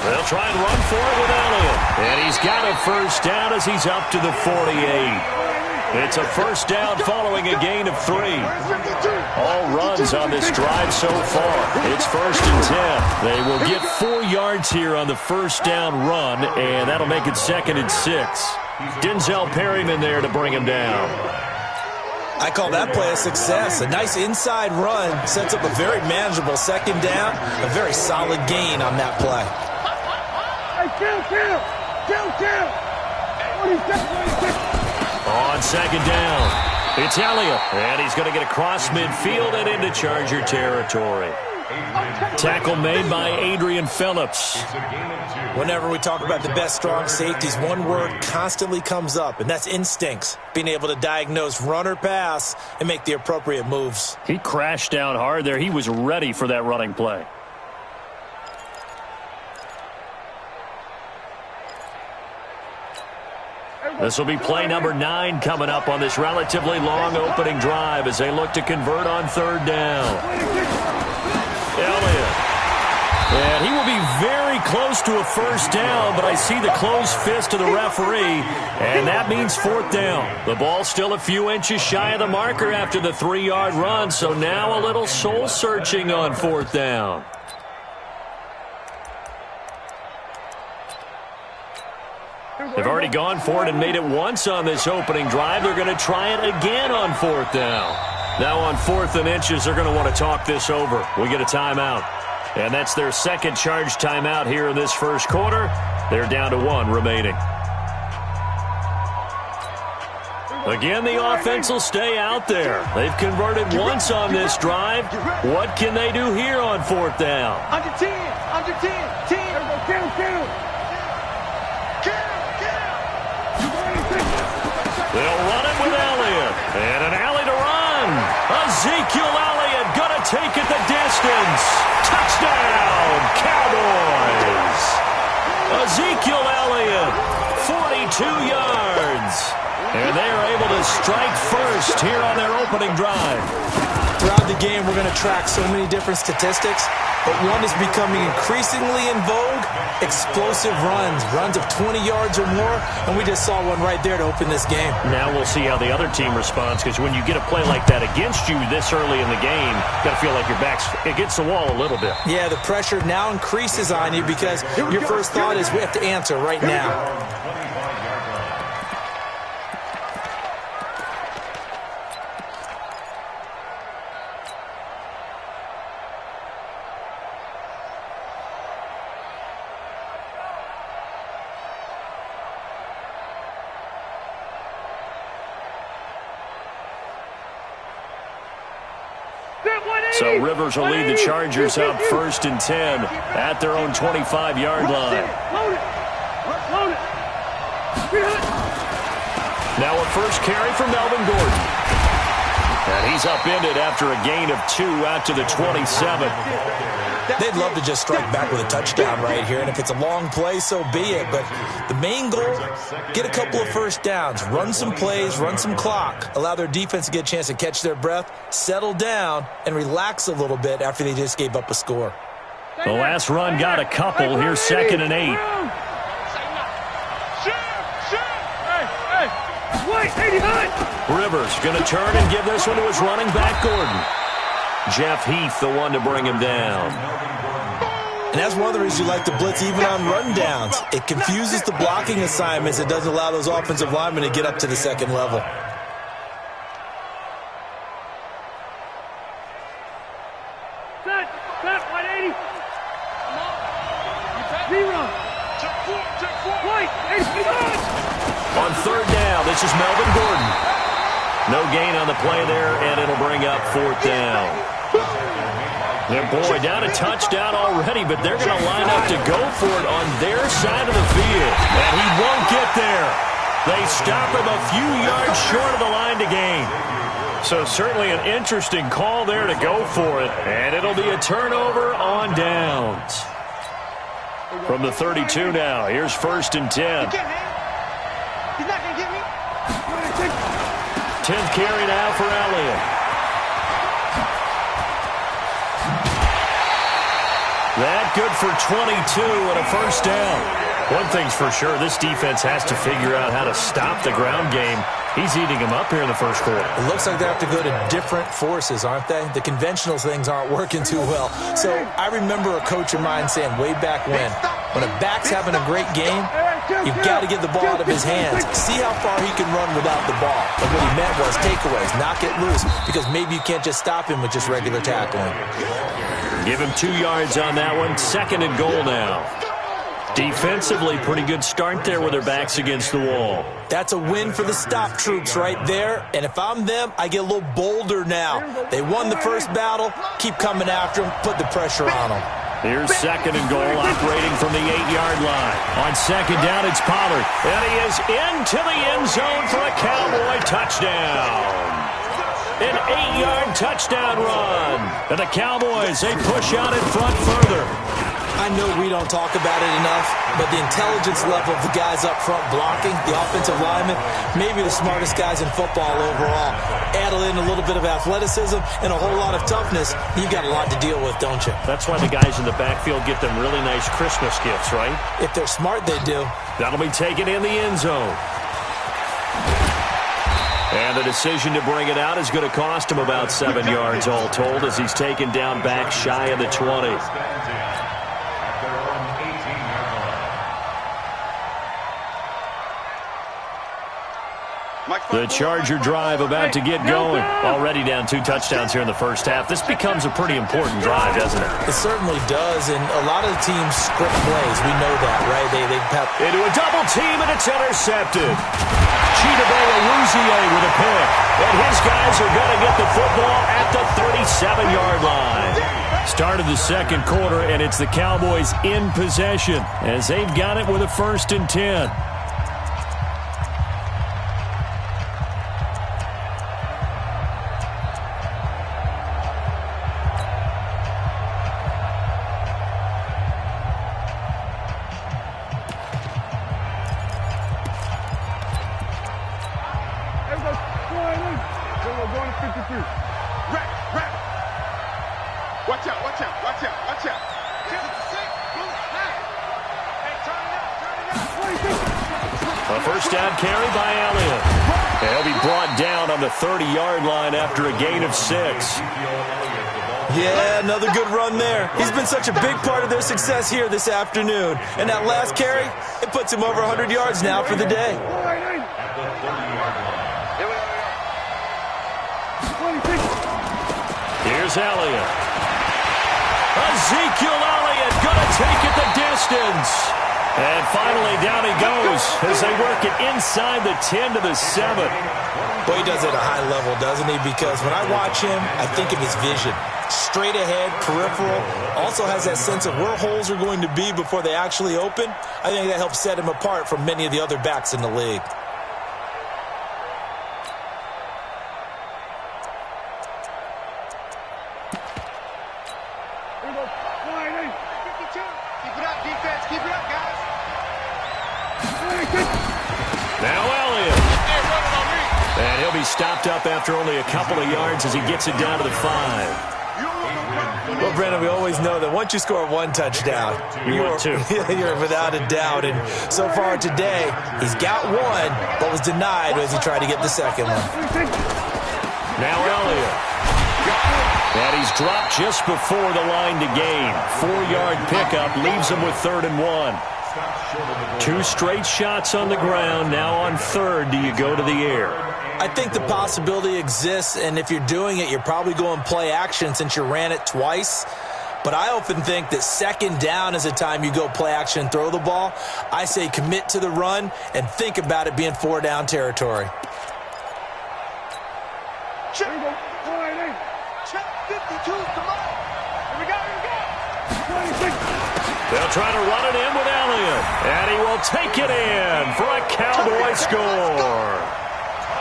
They'll try and run for it with Elliott. And he's got a first down as he's up to the 48. It's a first down following a gain of 3. All runs on this drive so far. It's 1st and 10. They will get 4 yards here on the first down run, and that'll make it 2nd and 6. Denzel Perryman there to bring him down. I call that play a success. A nice inside run sets up a very manageable 2nd down. A very solid gain on that play. On 2nd down, it's Elliott, and he's going to get across midfield and into Charger territory. Tackle made by Adrian Phillips. Whenever we talk about the best strong safeties, one word constantly comes up, and that's instincts. Being able to diagnose run or pass and make the appropriate moves. He crashed down hard there. He was ready for that running play. This will be play number 9 coming up on this relatively long opening drive as they look to convert on 3rd down. Elliott. And he will be very close to a first down, but I see the closed fist of the referee, and that means 4th down. The ball still a few inches shy of the marker after the 3-yard run, so now a little soul-searching on 4th down. They've already gone for it and made it once on this opening drive. They're going to try it again on 4th down. Now on 4th and inches, they're going to want to talk this over. We get a timeout. And that's their 2nd charge timeout here in this first quarter. They're down to 1 remaining. Again, the offense will stay out there. They've converted once on this drive. What can they do here on 4th down? Under 10, 10. They'll run it with Elliott. And an alley to run. Ezekiel Elliott going to take it the distance. Touchdown, Cowboys. Ezekiel Elliott, 42 yards. And they are able to strike first here on their opening drive. Throughout the game, we're going to track so many different statistics, but one is becoming increasingly in vogue: explosive runs of 20 yards or more, and we just saw one right there to open this game. Now we'll see how the other team responds, because when you get a play like that against you this early in the game, you got to feel like your back's against the wall a little bit. Yeah, the pressure now increases on you because your first thought is we have to answer right now. So Rivers will lead the Chargers up 1st and 10 at their own 25-yard line. Now a first carry for Melvin Gordon. And he's upended after a gain of 2 out to the 27. They'd love to just strike back with a touchdown right here, and if it's a long play, so be it. But the main goal, get a couple of first downs, run some plays, run some clock, allow their defense to get a chance to catch their breath, settle down, and relax a little bit after they just gave up a score. The last run got a couple. Here's 2nd and 8. Rivers going to turn and give this one to his running back, Gordon. Jeff Heath, the one to bring him down. And that's one of the reasons you like to blitz even on rundowns. It confuses the blocking assignments. It doesn't allow those offensive linemen to get up to the 2nd level. Set, 180. On 3rd down, this is Melvin Gordon. No gain on the play there, and it'll bring up 4th down. And boy, down a touchdown already, but they're going to line up to go for it on their side of the field. And he won't get there. They stop him a few yards short of the line to gain. So certainly an interesting call there to go for it. And it'll be a turnover on downs. From the 32 now, here's 1st and 10. He's not going to get me. 10th carry now for Elliott. That good for 22 and a first down. One thing's for sure, this defense has to figure out how to stop the ground game. He's eating them up here in the first quarter. It looks like they have to go to different forces, aren't they? The conventional things aren't working too well. So I remember a coach of mine saying way back when a back's having a great game, you've got to get the ball out of his hands. See how far he can run without the ball. And what he meant was takeaways, knock it loose, because maybe you can't just stop him with just regular tackling. Give him 2 yards on that one. 2nd and goal now. Defensively, pretty good start there with their backs against the wall. That's a win for the stop troops right there. And if I'm them, I get a little bolder now. They won the first battle. Keep coming after them. Put the pressure on them. Here's 2nd and goal, operating from the 8-yard line. On 2nd down, it's Pollard. And he is into the end zone for a Cowboy touchdown. An 8-yard touchdown run. And the Cowboys, they push out in front further. I know we don't talk about it enough, but the intelligence level of the guys up front blocking, the offensive linemen, maybe the smartest guys in football overall. Add in a little bit of athleticism and a whole lot of toughness, you've got a lot to deal with, don't you? That's why the guys in the backfield get them really nice Christmas gifts, right? If they're smart, they do. That'll be taken in the end zone. And the decision to bring it out is going to cost him about 7 yards all told as he's taken down back shy of the 20. The Charger drive about to get going. Already down 2 touchdowns here in the first half. This becomes a pretty important drive, doesn't it? It certainly does, and a lot of the teams script plays. We know that, right? They into a double team, and it's intercepted. Chidobe Awuzie with a pick. And his guys are going to get the football at the 37-yard line. Start of the second quarter, and it's the Cowboys in possession as they've got it with a 1st and 10. A first down carry by Elliott. He'll be brought down on the 30-yard line after a gain of 6. Yeah, another good run there. He's been such a big part of their success here this afternoon. And that last carry, it puts him over 100 yards now for the day. Here's Elliott. Ezekiel Elliott going to take it the distance. And finally, down he goes as they work it inside the 10 to the 7. Boy, he does it at a high level, doesn't he? Because when I watch him, I think of his vision. Straight ahead, peripheral. Also has that sense of where holes are going to be before they actually open. I think that helps set him apart from many of the other backs in the league. Now Elliott. And he'll be stopped up after only a couple of yards as he gets it down to the 5. Well, Brandon, we always know that once you score 1 touchdown, you're 2. You're without a doubt. And so far today, he's got 1, but was denied as he tried to get the second one. Now Elliott. And he's dropped just before the line to gain. 4-yard pickup leaves him with 3rd and 1. 2 straight shots on the ground. Now on 3rd, do you go to the air? I think the possibility exists, and if you're doing it, you're probably going play action since you ran it twice. But I often think that 2nd down is the time you go play action and throw the ball. I say commit to the run and think about it being 4-down territory. Check. 52, come on. Here we go. 26. They'll try to run it in with Elliott. And he will take it in for a Cowboy score.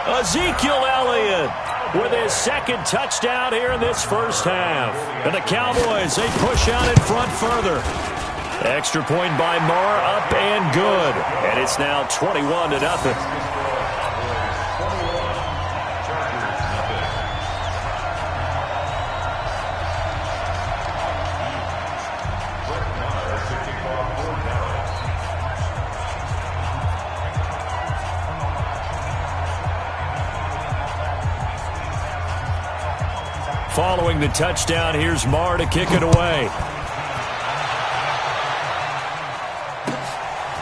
Ezekiel Elliott with his 2nd touchdown here in this first half. And the Cowboys, they push out in front further. Extra point by Marr, up and good. And it's now 21-0. Following the touchdown, here's Marr to kick it away.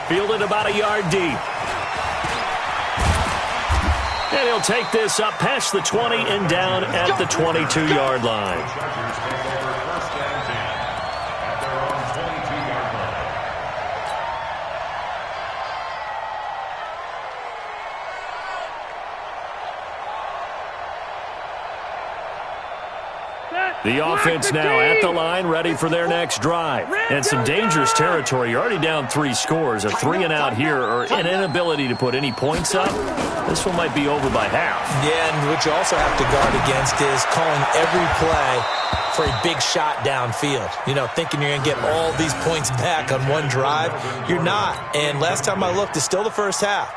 Fielded about a yard deep. And he'll take this up past the 20 and down at the 22-yard line. The offense now at the line, ready for their next drive. And some dangerous territory. You're already down 3 scores. A 3-and-out here, or an inability to put any points up. This one might be over by half. Yeah, and what you also have to guard against is calling every play for a big shot downfield. You know, thinking you're going to get all these points back on one drive. You're not. And last time I looked, it's still the first half.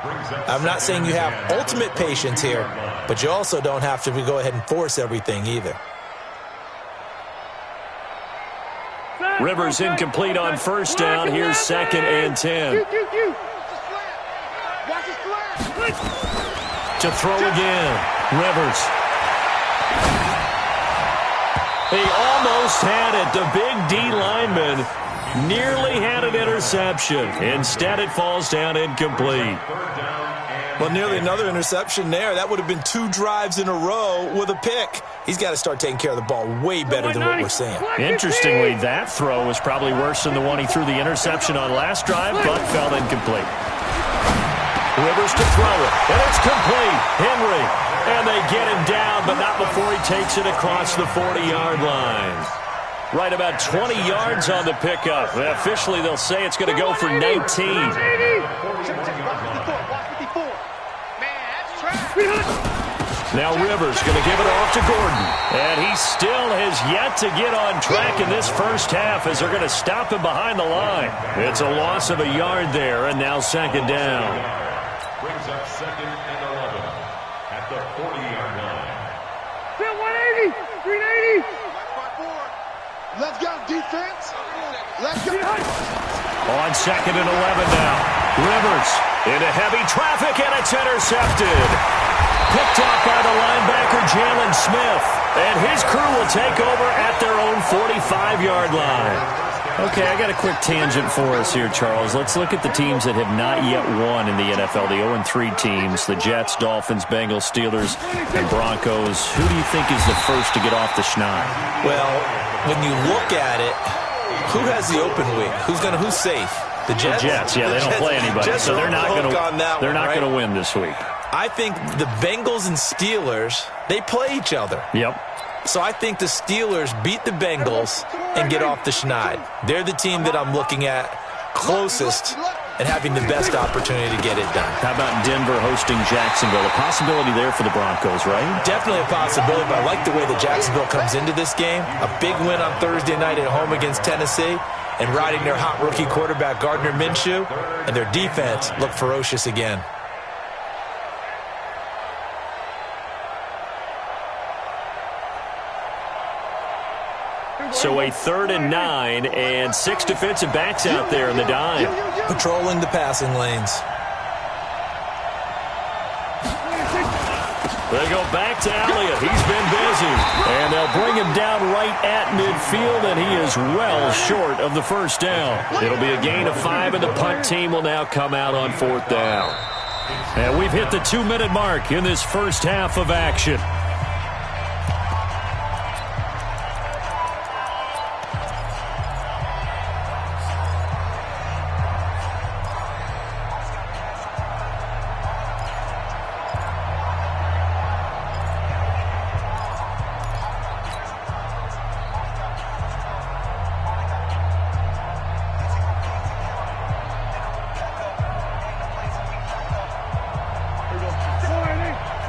I'm not saying you have ultimate patience here, but you also don't have to go ahead and force everything either. Rivers incomplete on first down. Here's 2nd and 10. To throw again. Rivers. He almost had it. The big D lineman nearly had an interception. Instead, it falls down incomplete. Well, nearly another interception there. That would have been 2 drives in a row with a pick. He's got to start taking care of the ball way better than what we're seeing. Interestingly, that throw was probably worse than the one he threw the interception on last drive, but fell incomplete. Rivers to throw it, and it's complete. Henry, and they get him down, but not before he takes it across the 40-yard line. Right about 20 yards on the pickup. Officially, they'll say it's going to go for 19. Now Rivers going to give it off to Gordon. And he still has yet to get on track in this first half as they're going to stop him behind the line. It's a loss of a yard there, and now 2nd down. Brings up 2nd and 11 at the 40-yard line. Bill, 180, 380. Let's go, defense. Let's go. On 2nd and 11 now. Rivers into heavy traffic, and it's intercepted. Picked off by the linebacker, Jalen Smith. And his crew will take over at their own 45-yard line. Okay, I got a quick tangent for us here, Charles. Let's look at the teams that have not yet won in the NFL. The 0-3 teams, the Jets, Dolphins, Bengals, Steelers, and Broncos. Who do you think is the first to get off the schneid? Well, when you look at it, who has the open week? Who's safe? The Jets? The Jets, yeah, they don't play anybody, so they're not going to win this week. I think the Bengals and Steelers, they play each other. Yep. So I think the Steelers beat the Bengals and get off the schneid. They're the team that I'm looking at closest and having the best opportunity to get it done. How about Denver hosting Jacksonville? A possibility there for the Broncos, right? Definitely a possibility, but I like the way that Jacksonville comes into this game. A big win on Thursday night at home against Tennessee and riding their hot rookie quarterback, Gardner Minshew, and their defense looked ferocious again. So a 3rd and 9 and 6 defensive backs out there in the dime. Patrolling the passing lanes. They go back to Elliott. He's been busy. And they'll bring him down right at midfield, and he is well short of the first down. It'll be a gain of 5, and the punt team will now come out on 4th down. And we've hit the 2-minute mark in this first half of action.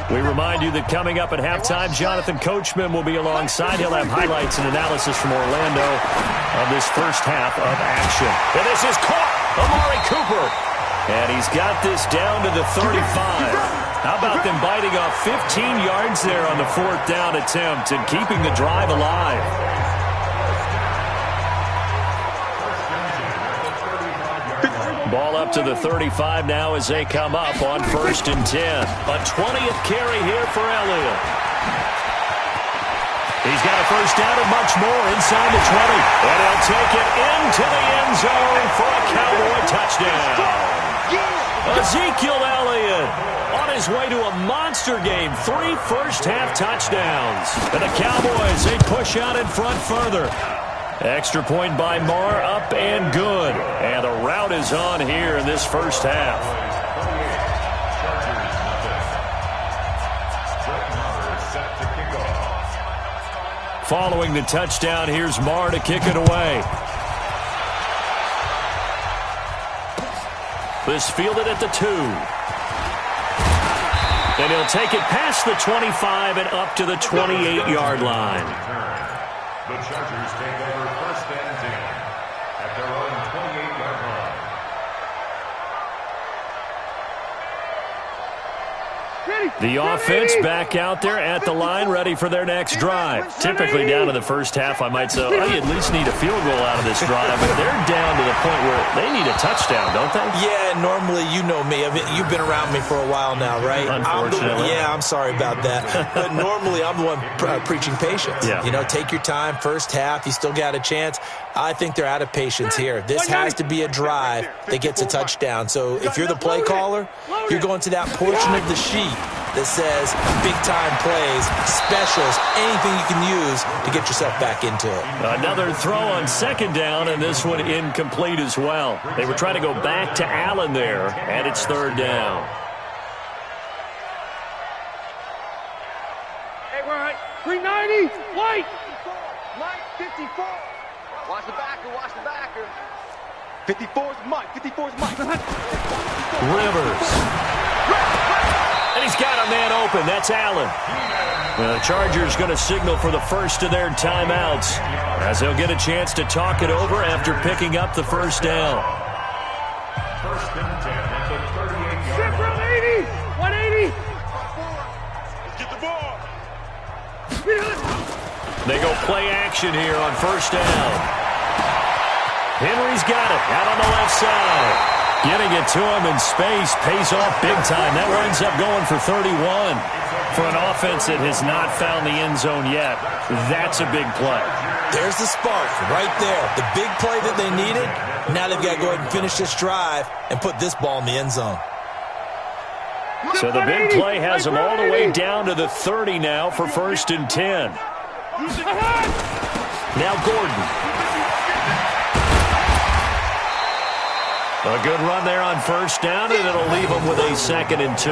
We remind you that coming up at halftime, Jonathan Coachman will be alongside. He'll have highlights and analysis from Orlando of this first half of action. And this is caught. Amari Cooper. And he's got this down to the 35. How about them biting off 15 yards there on the 4th down attempt and keeping the drive alive? Ball up to the 35 now as they come up on 1st and 10. A 20th carry here for Elliott. He's got a first down and much more inside the 20. And he'll take it into the end zone for a Cowboy touchdown. Ezekiel Elliott on his way to a monster game. 3 first-half touchdowns. And the Cowboys, they push out in front further. Extra point by Marr, up and good. And the route is on here in this first half. Following the touchdown, here's Marr to kick it away. This fielded at the 2. And he'll take it past the 25 and up to the 28-yard line. The Chargers take over first and 10 at their own 28-yard line. The offense back out there at the line, ready for their next drive. Typically down to the first half, I might say, oh, you at least need a field goal out of this drive. But they're down to the point where they need a touchdown, don't they? Yeah, normally, you know me. I mean, you've been around me for a while now, right? Unfortunately. I'm sorry about that. But normally, I'm the one preaching patience. Yeah. You know, take your time. First half, you still got a chance. I think they're out of patience here. This has to be a drive that gets a touchdown. So if you're the play caller, you're going to that portion of the sheet that says big-time plays, specials, anything you can use to get yourself back into it. Another throw on second down, and this one incomplete as well. They were trying to go back to Allen there, and it's third down. Hey, we're at 390. White. Mike, 54. Watch the backer. Watch the backer. 54's Mike. 54's Mike. Rivers. And he's got a man open. That's Allen. The Chargers going to signal for the first of their timeouts as they'll get a chance to talk it over after picking up the first down. First and 10 at the 38-yard line. 180. Get the ball. They go play action here on first down. Henry's got it out on the left side. Getting it to him in space pays off big time. That winds up going for 31. For an offense that has not found the end zone yet, that's a big play. There's the spark right there. The big play that they needed. Now they've got to go ahead and finish this drive and put this ball in the end zone. So the big play has them all the way down to the 30 now for first and 10. Now Gordon. A good run there on first down, and it'll leave them with a 2nd and 2.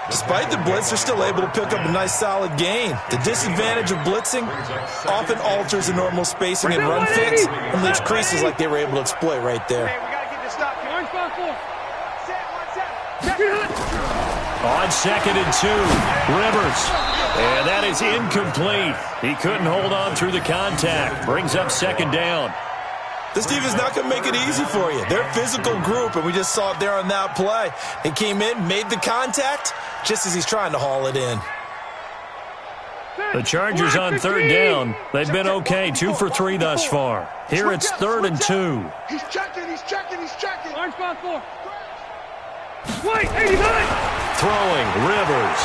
Despite the blitz, they're still able to pick up a nice solid gain. The disadvantage of blitzing often alters the normal spacing and run fits and leaves creases like they were able to exploit right there. Hey, we got to get this stop. Orange ball 4. On 2nd and 2, Rivers. And that is incomplete. He couldn't hold on through the contact. Brings up 2nd down. This team is not going to make it easy for you. They're a physical group, and we just saw it there on that play. He came in, made the contact, just as he's trying to haul it in. The Chargers on 3rd down. They've been okay, 2 for 3 thus far. Here it's 3rd and 2. He's checking. Orange ball 4. White, 89. Throwing, Rivers.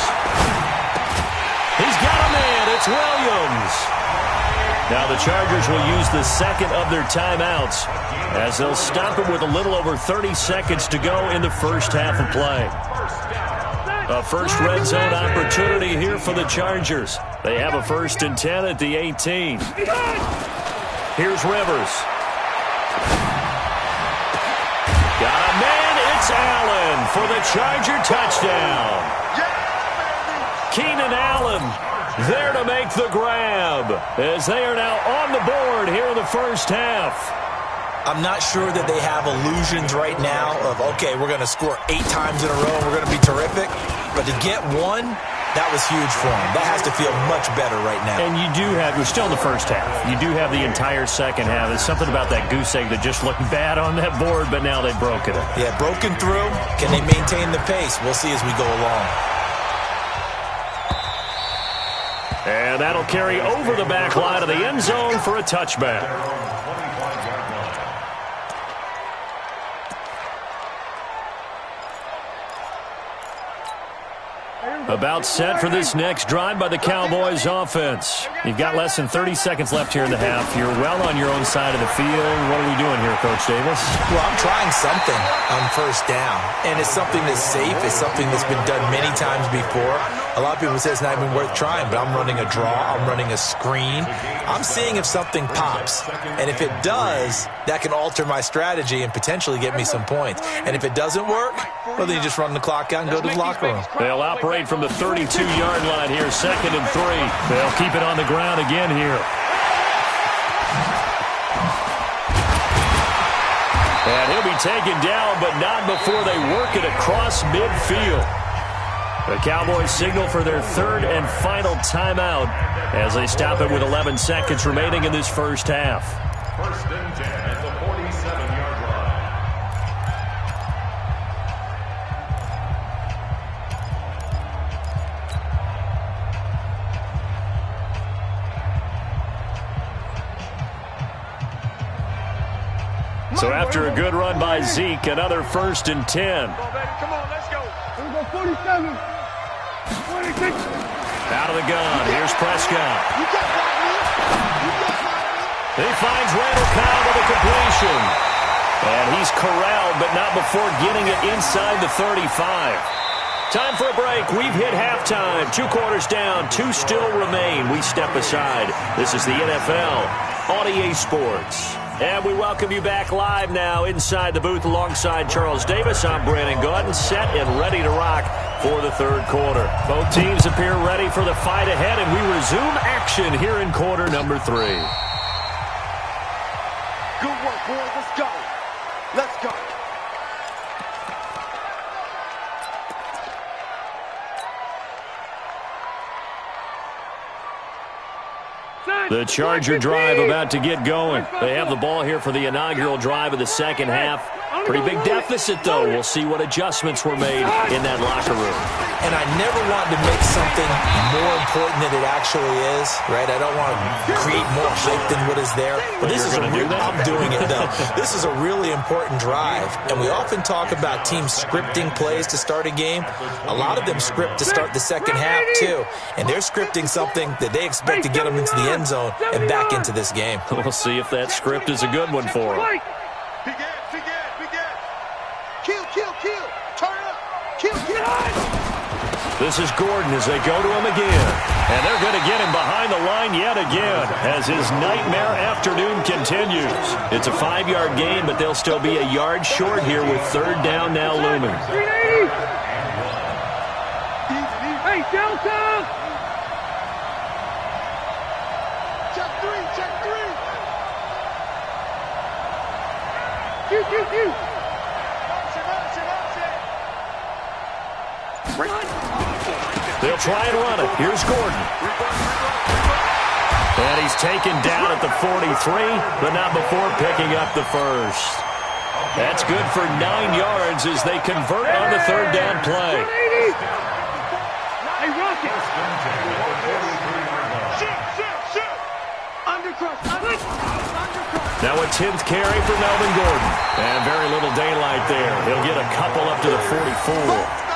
He's got a man. It's Williams. Now the Chargers will use the 2nd of their timeouts as they'll stop it with a little over 30 seconds to go in the first half of play. A first red zone opportunity here for the Chargers. They have a 1st and 10 at the 18. Here's Rivers. Got a man. It's Allen for the Charger touchdown. Keenan Allen there to make the grab as they are now on the board here in the first half. I'm not sure that they have illusions right now of, okay, we're going to score 8 times in a row and we're going to be terrific. But to get one, that was huge for them. That has to feel much better right now. And you do have, we're still in the first half. You do have the entire second half. There's something about that goose egg that just looked bad on that board, but now they've broken it. Yeah, broken through. Can they maintain the pace? We'll see as we go along. And that'll carry over the back line of the end zone for a touchback. About set for this next drive by the Cowboys offense. You've got less than 30 seconds left here in the half. You're well on your own side of the field. What are we doing here, Coach Davis? Well, I'm trying something on first down, and it's something that's safe. It's something that's been done many times before. A lot of people say it's not even worth trying, but I'm running a draw. I'm running a screen. I'm seeing if something pops, and if it does, that can alter my strategy and potentially get me some points. And if it doesn't work, well, then you just run the clock out and go to the locker room. They'll operate from the 32-yard line here, 2nd and 3. They'll keep it on the ground again here. And he'll be taken down, but not before they work it across midfield. The Cowboys signal for their 3rd and final timeout as they stop it with 11 seconds remaining in this first half. 1st and 10 at the 47-yard line. So after a good run by Zeke, another 1st and 10. Come on, let's go. Here we go, 47. 26. Out of the gun. Here's Prescott. He finds Randall Cobb with a completion. And he's corralled, but not before getting it inside the 35. Time for a break. We've hit halftime. 2 quarters down. 2 still remain. We step aside. This is the NFL on EA Sports. And we welcome you back live now inside the booth alongside Charles Davis. I'm Brandon Gaudin, set and ready to rock for the 3rd quarter. Both teams appear ready for the fight ahead, and we resume action here in quarter number 3. Good work, boys. Let's go. Let's go. The Charger drive about to get going. They have the ball here for the inaugural drive of the second half. Pretty big deficit, though. We'll see what adjustments were made in that locker room. And I never want to make something more important than it actually is, right? I don't want to create more hype than what is there. But this is I'm doing it, though. This is a really important drive. And we often talk about teams scripting plays to start a game. A lot of them script to start the second half, too. And they're scripting something that they expect to get them into the end zone and back into this game. We'll see if that script is a good one for them. Kill. Turn up. Kill. This is Gordon as they go to him again. And they're going to get him behind the line yet again as his nightmare afternoon continues. It's a 5-yard gain, but they'll still be a yard short here with 3rd down now looming. Hey, Delta! Check 3. Shoot. They'll try and run it. Here's Gordon. And he's taken down at the 43, but not before picking up the 1st. That's good for 9 yards as they convert on the 3rd down play. Hey, Rocket! Now a 10th carry for Melvin Gordon. And very little daylight there. He'll get a couple up to the 44.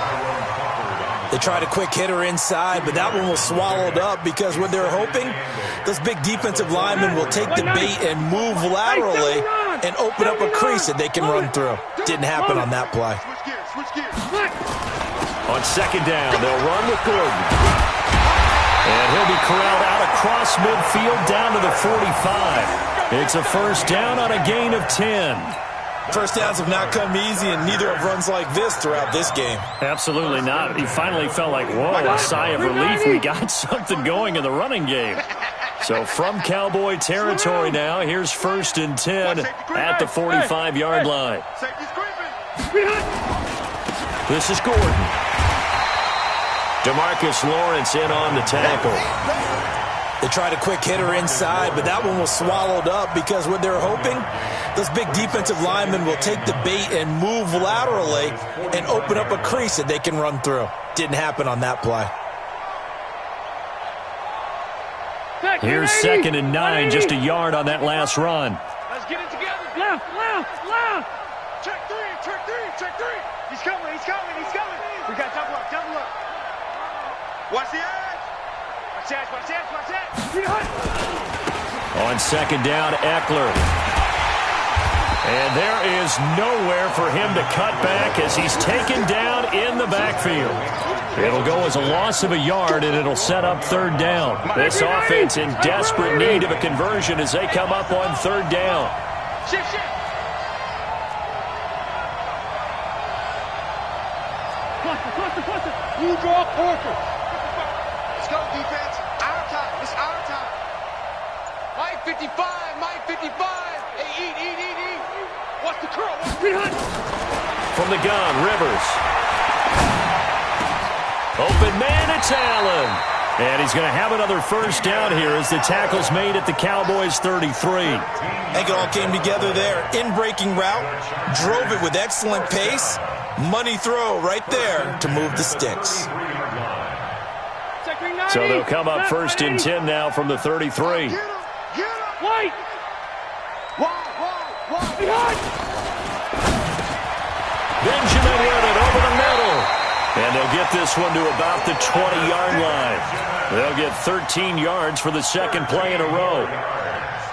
They tried a quick hitter inside, but that one was swallowed up because what they're hoping, those big defensive linemen will take the bait and move laterally and open up a crease that they can run through. Didn't happen on that play. On 2nd down, they'll run with Gordon. And he'll be corralled out across midfield down to the 45. It's a 1st down on a gain of 10. First downs have not come easy, and neither have runs like this throughout this game. Absolutely not. He finally felt like, whoa, a sigh of relief. We got something going in the running game. So from Cowboy territory now, here's 1st and 10 at the 45-yard line. This is Gordon. DeMarcus Lawrence in on the tackle. They tried a quick hitter inside, but that one was swallowed up because what they're hoping, those big defensive linemen will take the bait and move laterally and open up a crease that they can run through. Didn't happen on that play. Here's 2nd and 9, just a yard on that last run. Let's get it together. Left. Check 3. He's coming. We got double up. Watch the edge. Watch the edge, watch the edge, watch the edge. On second down, Eckler. And there is nowhere for him to cut back as he's taken down in the backfield. It'll go as a loss of a yard, and it'll set up third down. This offense in desperate need of a conversion as they come up on third down. Shift, shift. Cluster. You draw quarter. Let's go, defense. Our time. It's our time. Mike 55, Mike 55. Hey, eat. What's the curl? From the gun, Rivers. Open man, it's Allen. And he's going to have another first down here as the tackle's made at the Cowboys' 33. I think it all came together there. In-breaking route, drove it with excellent pace. Money throw right there to move the sticks. So they'll come up first and 10 now from the 33. Get him. Wait. Wide. Behind. Benjamin with it over the middle. And they'll get this one to about the 20-yard line. They'll get 13 yards for the second play in a row.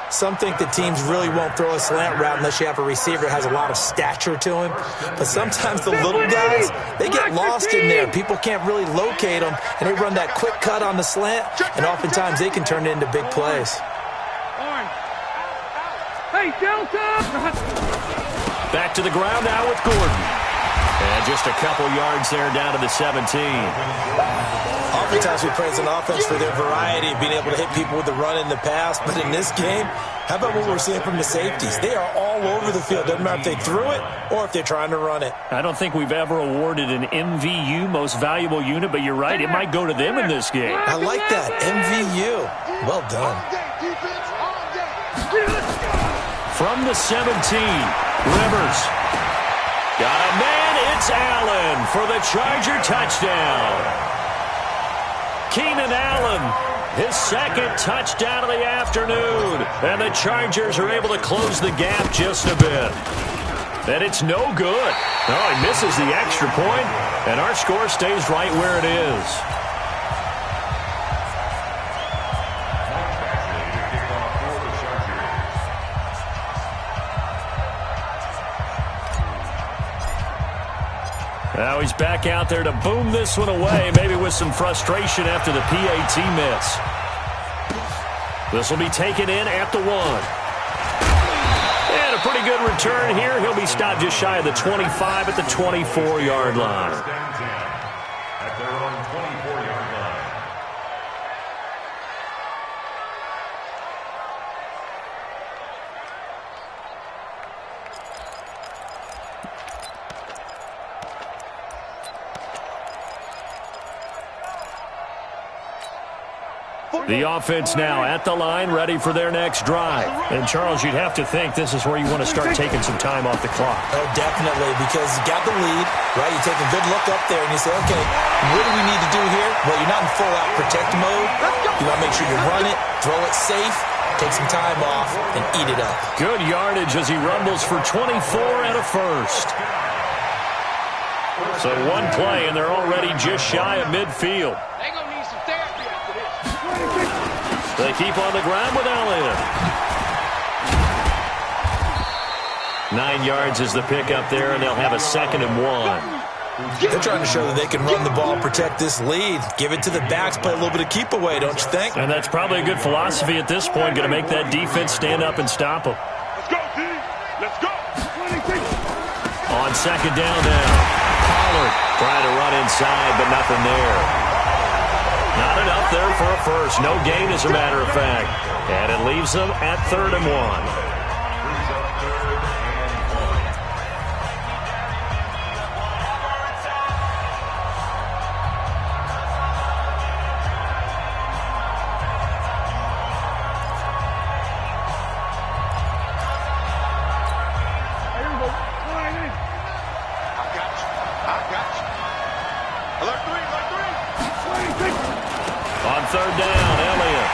Some think that teams really won't throw a slant route unless you have a receiver that has a lot of stature to him. But sometimes the little guys, they get lost in there. People can't really locate them, and they run that quick cut on the slant, and oftentimes they can turn it into big plays. Hey, Delta! Back to the ground now with Gordon. And just a couple yards there down to the 17. Oftentimes we praise an offense for their variety of being able to hit people with the run in the pass. But in this game, how about what we're seeing from the safeties? They are all over the field. Doesn't matter if they threw it or if they're trying to run it. I don't think we've ever awarded an MVU, most valuable unit, but you're right. It might go to them in this game. I like that. MVU. Well done. From the 17, Rivers. Got a man, it's Allen for the Charger touchdown. Keenan Allen, his second touchdown of the afternoon. And the Chargers are able to close the gap just a bit. And it's no good. Oh, he misses the extra point, and our score stays right where it is. Now he's back out there to boom this one away, maybe with some frustration after the PAT miss. This will be taken in at the 1. And a pretty good return here. He'll be stopped just shy of the 25 at the 24-yard line. At their own 24-yard line. The offense now at the line, ready for their next drive. And, Charles, you'd have to think this is where you want to start taking some time off the clock. Oh, definitely, because you got the lead, right? You take a good look up there and you say, okay, what do we need to do here? Well, you're not in full-out protect mode. You want to make sure you run it, throw it safe, take some time off, and eat it up. Good yardage as he rumbles for 24 and a first. So one play, and they're already just shy of midfield. They're going to need some therapy after this. They keep on the ground with Elliott. 9 yards is the pickup there, and they'll have a 2nd and 1. They're trying to show that they can run the ball, protect this lead, give it to the backs, play a little bit of keep away, don't you think? And that's probably a good philosophy at this point, going to make that defense stand up and stop them. Let's go, D. Let's go. 26. On second down now, Pollard trying to run inside, but nothing there. Not enough there for a first. No gain, as a matter of fact. And it leaves them at 3rd and 1. Third down, Elliott.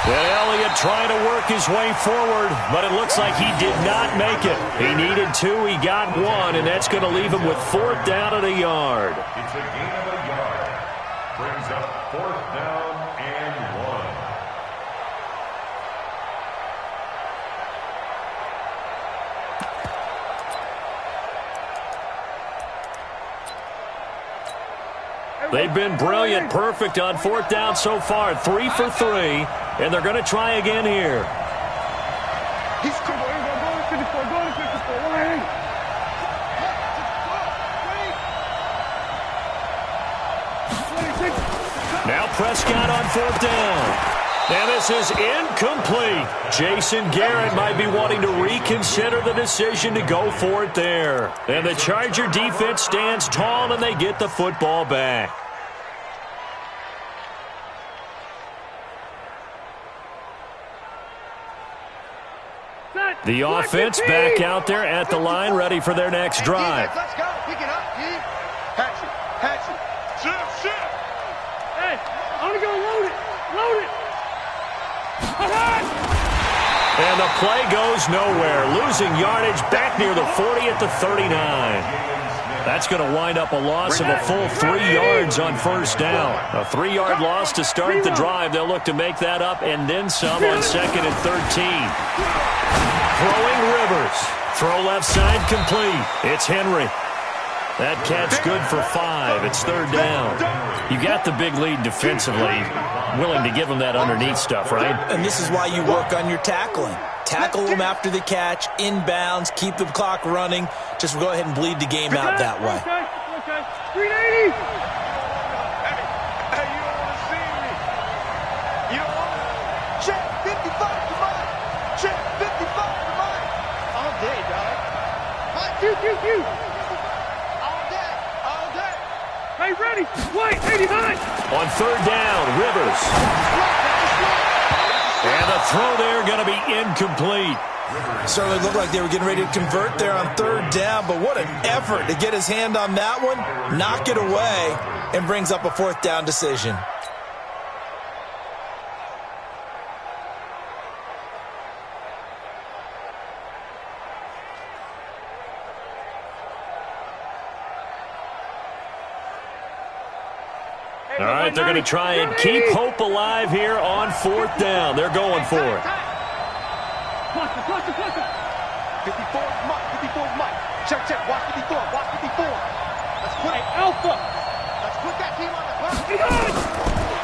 And Elliott trying to work his way forward, but it looks like he did not make it. He needed 2, he got 1, and that's going to leave him with 4th down at a yard. It's a gain of a yard. brings up 4th down and 1. They've been brilliant, perfect on 4th down so far. 3 for 3, and they're going to try again here. He's going to 54, going to 54. Now Prescott on 4th down. And this is incomplete. Jason Garrett might be wanting to reconsider the decision to go for it there. And the Charger defense stands tall, and they get the football back. The offense back out there at the line, ready for their next drive. Let's go. Pick it up, Keith. Hatchet. Hatchet. Shift. Hey, I'm going to go load it. Load it. And the play goes nowhere. Losing yardage back near the 40 at the 39. That's going to wind up a loss of a full 3 yards on 1st down. A 3-yard loss to start the drive. They'll look to make that up and then some on 2nd and 13. Throwing Rivers. Throw left side complete. It's Henry. That catch good for 5. It's 3rd down. You got the big lead defensively. Willing to give them that underneath stuff, right? And this is why you work on your tackling. Tackle them after the catch, inbounds, keep the clock running. Just go ahead and bleed the game out that way. Okay. 380. Hey, you don't want to see me. You don't want to. Check 55 to mine. Check 55 to mine. All day, dog. Mine. Q. All day. Hey, ready. White, 89. On 3rd down, Rivers. And the throw there going to be incomplete. Certainly looked like they were getting ready to convert there on 3rd down, but what an effort to get his hand on that one, knock it away, and brings up a 4th down decision. All right, they're going to try and keep hope alive here on 4th down. They're going for it. Cluster. 54 Mike. Check. Watch 54. Let's put Alpha. Let's put that team on the clock.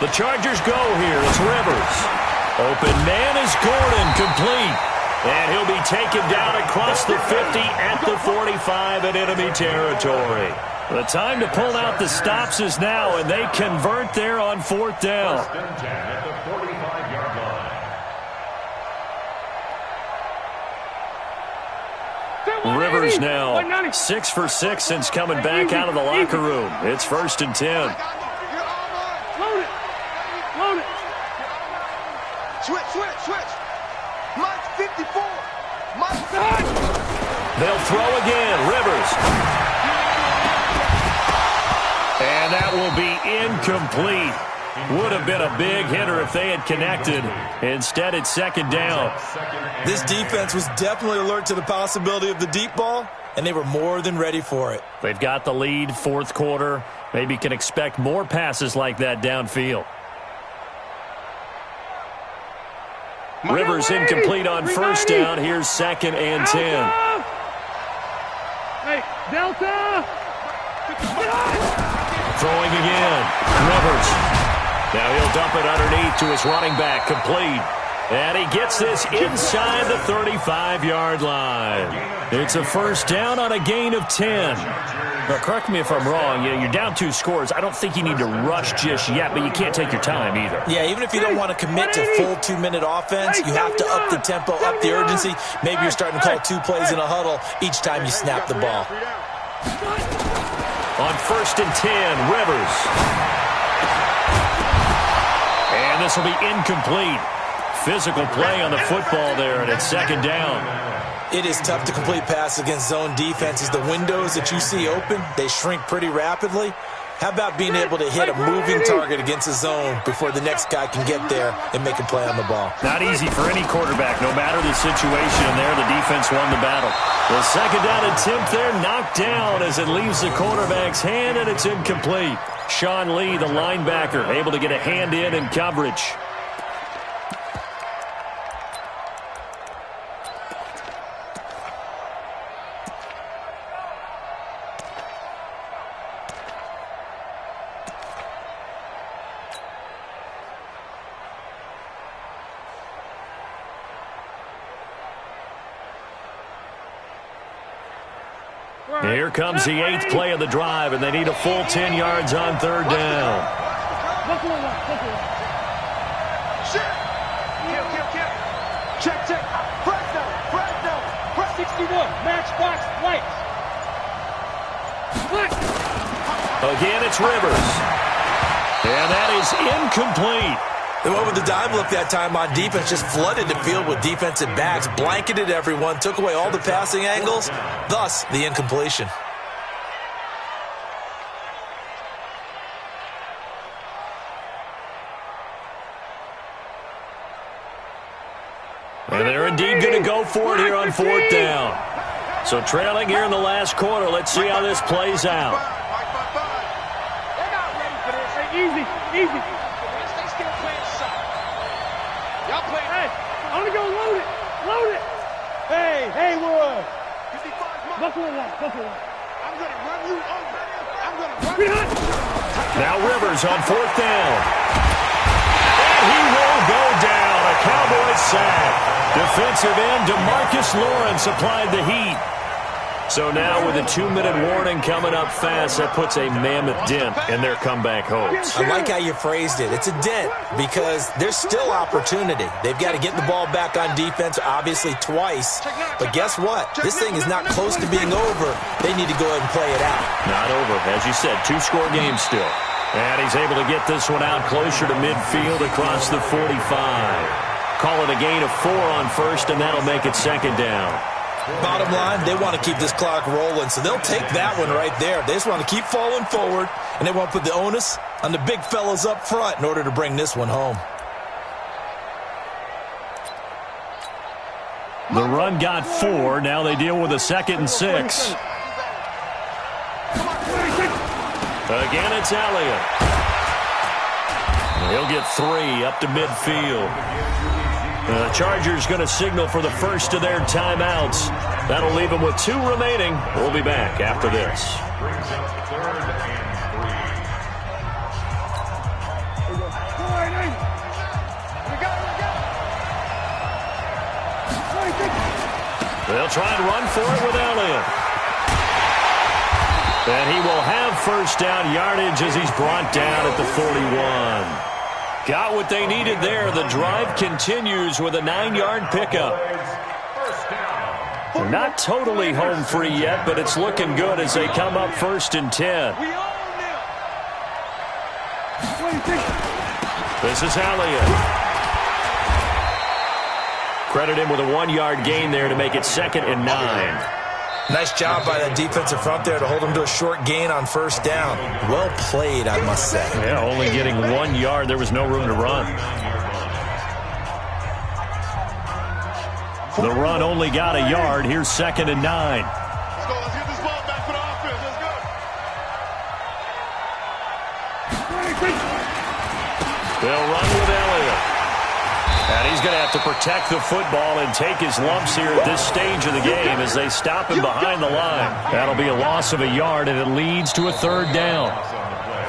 The Chargers go here. It's Rivers. Open man is Gordon, complete. And he'll be taken down across the 50 at the 45 in enemy territory. The time to pull out the stops is now, and they convert there on 4th down. 1st and 10 at the 45-yard line. Rivers now 6 for 6 since coming back out of the locker room. It's 1st and 10. Load it. Switch. Mike's 54. Mike's They'll throw again. Rivers. And that will be incomplete. Would have been a big hitter if they had connected. Instead, it's 2nd down. This defense was definitely alert to the possibility of the deep ball, and they were more than ready for it. They've got the lead, 4th quarter. Maybe can expect more passes like that downfield. Rivers incomplete on 1st down. Here's 2nd and 10. Hey, Delta. Throwing again. Rivers. Now he'll dump it underneath to his running back. Complete. And he gets this inside the 35-yard line. It's a 1st down on a gain of 10. Now, correct me if I'm wrong. You're down 2 scores. I don't think you need to rush just yet, but you can't take your time either. Yeah, even if you don't want to commit to full 2-minute offense, you have to up the tempo, up the urgency. Maybe you're starting to call 2 plays in a huddle each time you snap the ball. On 1st and 10, Rivers. And this will be incomplete. Physical play on the football there, and it's 2nd down. It is tough to complete passes against zone defenses. The windows that you see open, they shrink pretty rapidly. How about being able to hit a moving target against his zone before the next guy can get there and make a play on the ball? Not easy for any quarterback, no matter the situation. And there, the defense won the battle. The second down attempt there knocked down as it leaves the quarterback's hand, and it's incomplete. Sean Lee, the linebacker, able to get a hand in coverage. Here comes the 8th play of the drive, and they need a full 10 yards on third down. Check. Fresno. 61. Matchbox white. Again, it's Rivers. And that is incomplete. They went with the dime look that time on defense, just flooded the field with defensive backs, blanketed everyone, took away all the passing angles, thus the incompletion. And they're indeed going to go for it here on fourth down. So trailing here in the last quarter. Let's see how this plays out. They're not ready for this. Hey, easy. They still playing soft. Y'all playing. Hey, I'm going to go load it. Hey, Wood. Buckle it up. I'm going to run you over. Now Rivers on fourth down. And he will go down. A Cowboys sack. Defensive end DeMarcus Lawrence applied the heat. So now with a 2-minute warning coming up fast, that puts a mammoth dent in their comeback hopes. I like how you phrased it. It's a dent because there's still opportunity. They've got to get the ball back on defense, obviously twice. But guess what? This thing is not close to being over. They need to go ahead and play it out. Not over. As you said, 2-score game still. And he's able to get this one out closer to midfield across the 45. Call it a gain of 4 on first, and that'll make it second down. Bottom line, they want to keep this clock rolling, so they'll take that one right there. They just want to keep falling forward, and they want to put the onus on the big fellas up front in order to bring this one home. The run got 4. Now they deal with a 2nd and 6. Again, it's Elliott. He'll get 3 up to midfield. The Chargers going to signal for the first of their timeouts. That'll leave them with 2 remaining. We'll be back after this. Brings up 3rd and 3. They'll try and run for it with Elliott. And he will have first down yardage as he's brought down at the 41. Got what they needed there. The drive continues with a 9-yard pickup. They're not totally home free yet, but it's looking good as they come up 1st and 10. This is Elliott. Credit him with a 1-yard gain there to make it 2nd and 9. Nice job by that defensive front there to hold them to a short gain on first down. Well played, I must say. Yeah, only getting 1 yard. There was no room to run. The run only got a yard. Here's 2nd and 9. Let's go. Let's get this ball back for the offense. Let's go. They'll run with Elliott. And he's going to have to protect the football and take his lumps here at this stage of the game as they stop him behind the line. That'll be a loss of a yard, and it leads to a 3rd down.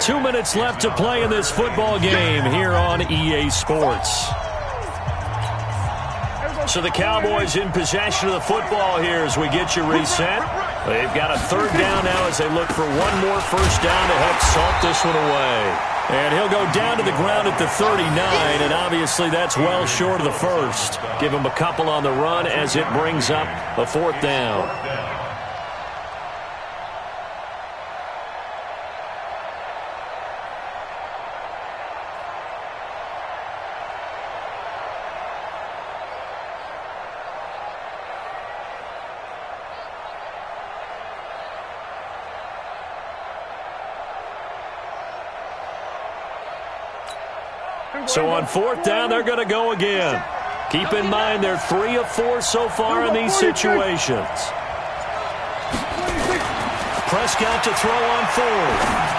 2 minutes left to play in this football game here on EA Sports. So the Cowboys in possession of the football here as we get you reset. They've got a 3rd down now as they look for one more first down to help salt this one away. And he'll go down to the ground at the 39, and obviously that's well short of the first. Give him a couple on the run as it brings up a 4th down. So on 4th down, they're going to go again. Keep in mind they're 3 of 4 so far in these situations. Prescott to throw on 4th.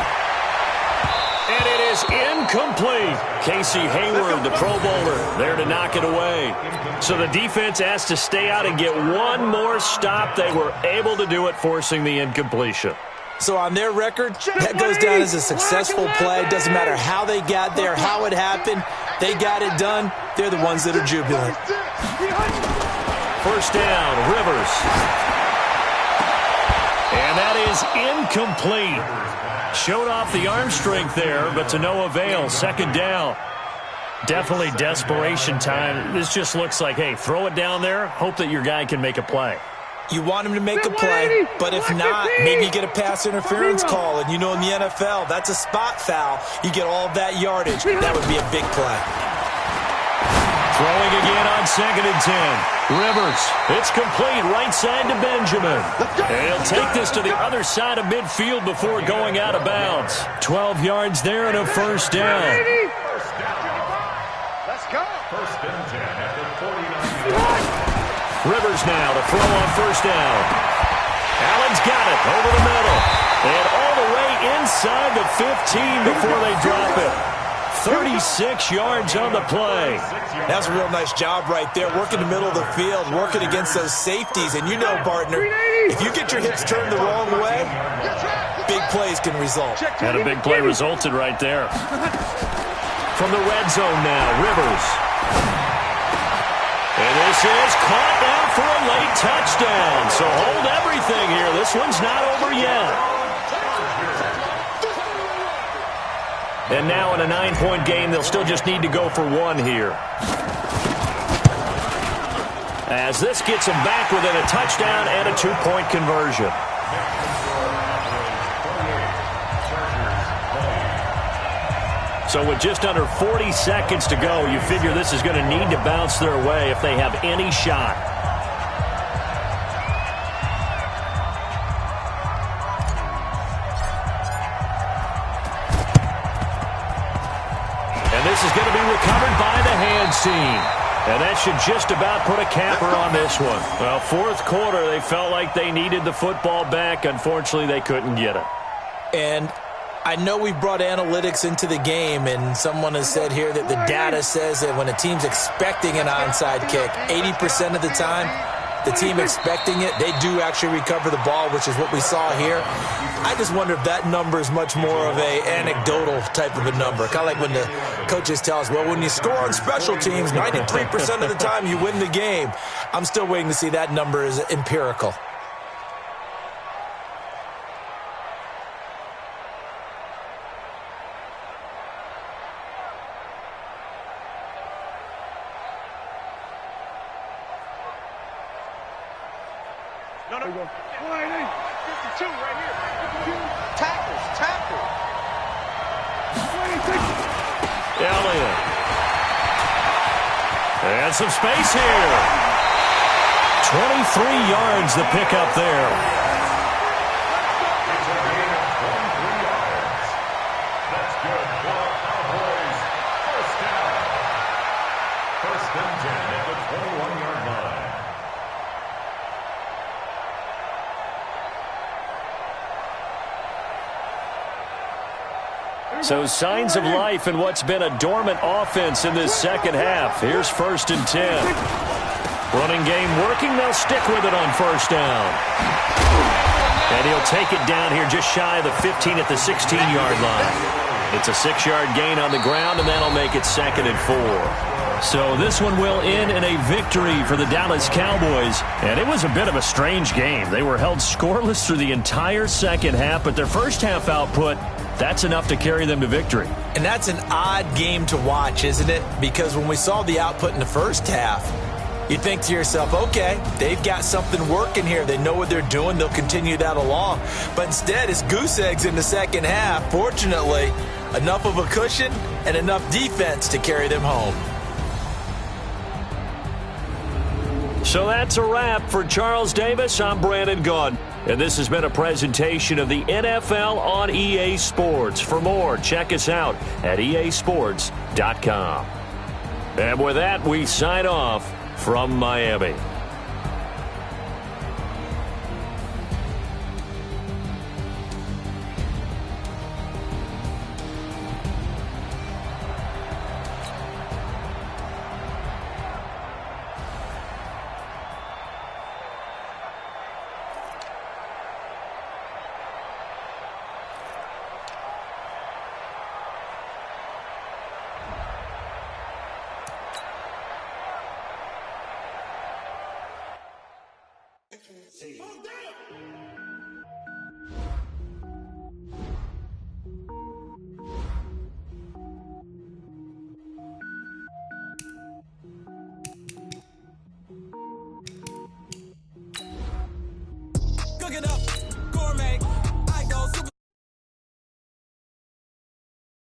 And it is incomplete. Casey Hayward, the Pro Bowler, there to knock it away. So the defense has to stay out and get one more stop. They were able to do it, forcing the incompletion. So on their record, that goes down as a successful play. Doesn't matter how they got there, how it happened. They got it done. They're the ones that are jubilant. 1st down, Rivers. And that is incomplete. Showed off the arm strength there, but to no avail. 2nd down. Definitely desperation time. This just looks like, hey, throw it down there, hope that your guy can make a play. You want him to make a play, but if not, maybe you get a pass interference call. And you know in the NFL, that's a spot foul. You get all of that yardage. That would be a big play. Throwing again on 2nd and 10. Rivers, it's complete right side to Benjamin. And he'll take this to the other side of midfield before going out of bounds. 12 yards there and a 1st down. Let's go. 1st and 10 at the 49. Rivers now to throw on 1st down. Allen's got it over the middle. And all the way inside the 15 before they drop it. 36 yards on the play. That's a real nice job right there. Working the middle of the field, working against those safeties. And you know, partner, if you get your hips turned the wrong way, big plays can result. And a big play resulted right there. From the red zone now, Rivers. And this is caught now for a late touchdown. So hold everything here. This one's not over yet. And now in a 9-point game, they'll still just need to go for 1 here. As this gets them back within a touchdown and a 2-point conversion. So with just under 40 seconds to go, you figure this is going to need to bounce their way if they have any shot. This is going to be recovered by the hands team. And that should just about put a capper on this one. Well, 4th quarter, they felt like they needed the football back. Unfortunately, they couldn't get it. And I know we brought analytics into the game, and someone has said here that the data says that when a team's expecting an onside kick, 80% of the time, the team expecting it, they do actually recover the ball, which is what we saw here. I just wonder if that number is much more of a anecdotal type of a number. Kind of like when the coaches tell us, well, when you score on special teams, 93% of the time you win the game. I'm still waiting to see that number is empirical. No. 52 right here. Tackles. Elliott. And some space here. 23 yards the pickup there. It's a gain of 23 yards. That's good for Cowboys. 1st down. 1st and 10 at the 21-yard line. So signs of life in what's been a dormant offense in this 2nd half. Here's 1st and 10. Running game working. They'll stick with it on 1st down. And he'll take it down here just shy of the 15 at the 16-yard line. It's a 6-yard gain on the ground, and that'll make it 2nd and 4. So this one will end in a victory for the Dallas Cowboys. And it was a bit of a strange game. They were held scoreless through the entire 2nd half, but their 1st half output, that's enough to carry them to victory. And that's an odd game to watch, isn't it? Because when we saw the output in the 1st half, you think to yourself, okay, they've got something working here. They know what they're doing. They'll continue that along. But instead, it's goose eggs in the 2nd half. Fortunately, enough of a cushion and enough defense to carry them home. So that's a wrap for Charles Davis. I'm Brandon Gaudin. And this has been a presentation of the NFL on EA Sports. For more, check us out at easports.com. And with that, we sign off from Miami. See.